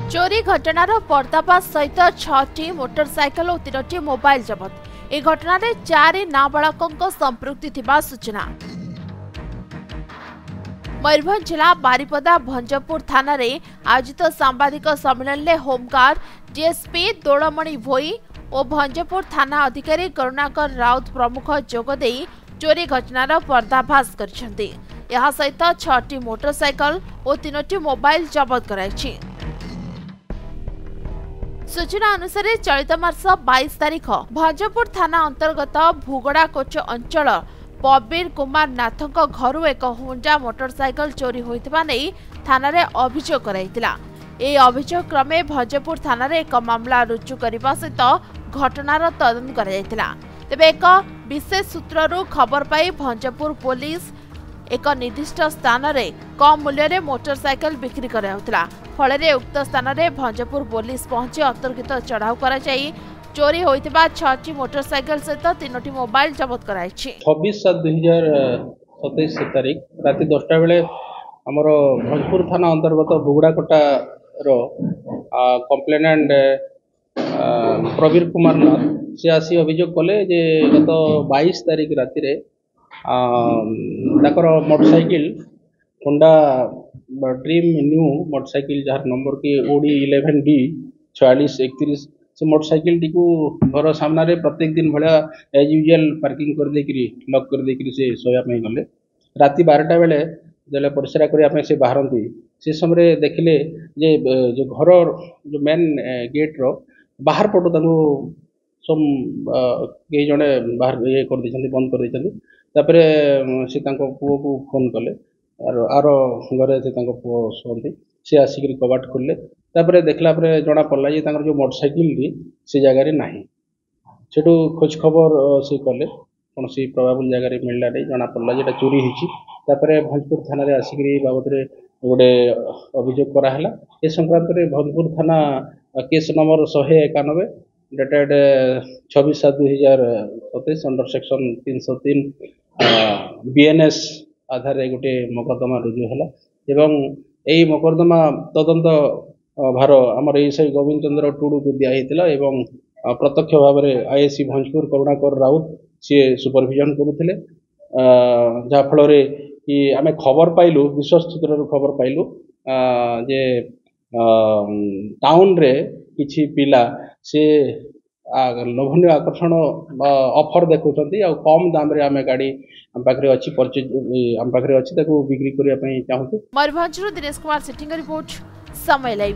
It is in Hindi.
चोरी घटनार पर्दाफाश सहित 6टी मोटरसाइकेल और 3टी मोबाइल जबत। ए घटना 4 नाबालकों संपृक्ति थिबा सूचना। मयूरभंज जिला बारिपदा भंजपुर थाना रे आयोजित सांबादिक सम्मेलन में होमगार्ड डीएसपी दोलमणि भोई और भंजपुर थाना अधिकारी करुणाकर राउत प्रमुख जोगदे चोरी घटनार पर्दाफाश करछन्ति। यह सहित 6टी मोटरसाइकेल और 3टी मोबाइल जबत कराइछि। सूचना अनुसार चलित मार्च 22 तारिख भंजपुर थाना अंतर्गत भुगड़ा कोच अंचल पबीर कुमार नाथक घरु एक हुंडा मोटरसाइकेल चोरी होइतबा नै थाना रे अभियोग कराइतिला। ए अभियोग क्रमे भंजपुर थाना रे एक मामला रुजु करबा सहित घटनार तदंत कराइतिला। तेबे एक विशेष सूत्ररु खबर पाई भंजपुर पुलिस एक निर्दिष्ट स्थान रे कम मूल्य रे मोटरसाइकेल बिक्री कराउतिला। फल रे उक्त स्थान रे भंजपुर पुलिस पहुंची अंतर्गत चढ़ाऊ करा जाई चोरी होइतिबा 6टी मोटरसाइकेल सहित 3टी मोबाइल जब्त कराइछि। 26/7/2027 तारिख राति 10टा बेले हमर भंजपुर थाना अंतर्गत भुगड़ा कोटा रो कंप्लेनेंट प्रवीर कुमार नाथ से आसी अभियोग कले जे गत 22 तारिख राति रे motorcycle Honda dream new motorcycle jar number की ओडी 11D 4631 से मोटरसाइकिल टी को घर सामने प्रत्येक दिन भाया एज यूजुअल पार्किंग कर देकरी लॉक कर देकरी से सोया पे गले। राति 12टा बेले जले परिसरा करिया से बाहरती से समय देखिले जे जो घर जो मेन गेट रो बाहर पटो ताको सम कई जने बाहर ये कर देछन्ती बंद कर देछन्ती। तापरे से पुओ को फोन कले आर घरे से पुओ शुंती से आसिक कबाट खोलले। तापरे देखला जना पड़ला जे जो मोटरसाइकिल से जगह ना सेठू खोज खबर से कले कौन सी प्रभावल जगह मिलला नहीं जना पड़ला जेटा चोरी होची। तापरे भंजपुर थाना रे आसिक बाबद रे गोटे अभियोग कराला। ए संक्रांत रे भंजपुर थाना case number 191 dated 26/7/2027 under section 303 BNS आधार गोटे मोकदमा रुजु है एवं यही मोकदमा तदंत भार आमर एसआई गोविंद चंद्र टुडू को दिया एवं प्रत्यक्ष भाव में आईएससी भंजपुर करुणाकर राउत सी सुपरविजन करुले। जहाँफल कि आम खबर पाइलु विश्वस्त सूत्र खबर पाइलु जे टाउन रे किछि पिला से लोभनीय आकर्षण ऑफर देखुंती आ कम दाम रे आमे गाड़ी हम पाखरे अछि परचेज हम पाखरे अछि ताको बिक्री करिया पई चाहूँ। मयूरभंज दिनेश कुमार सिटिंग रिपोर्ट समय लाइव।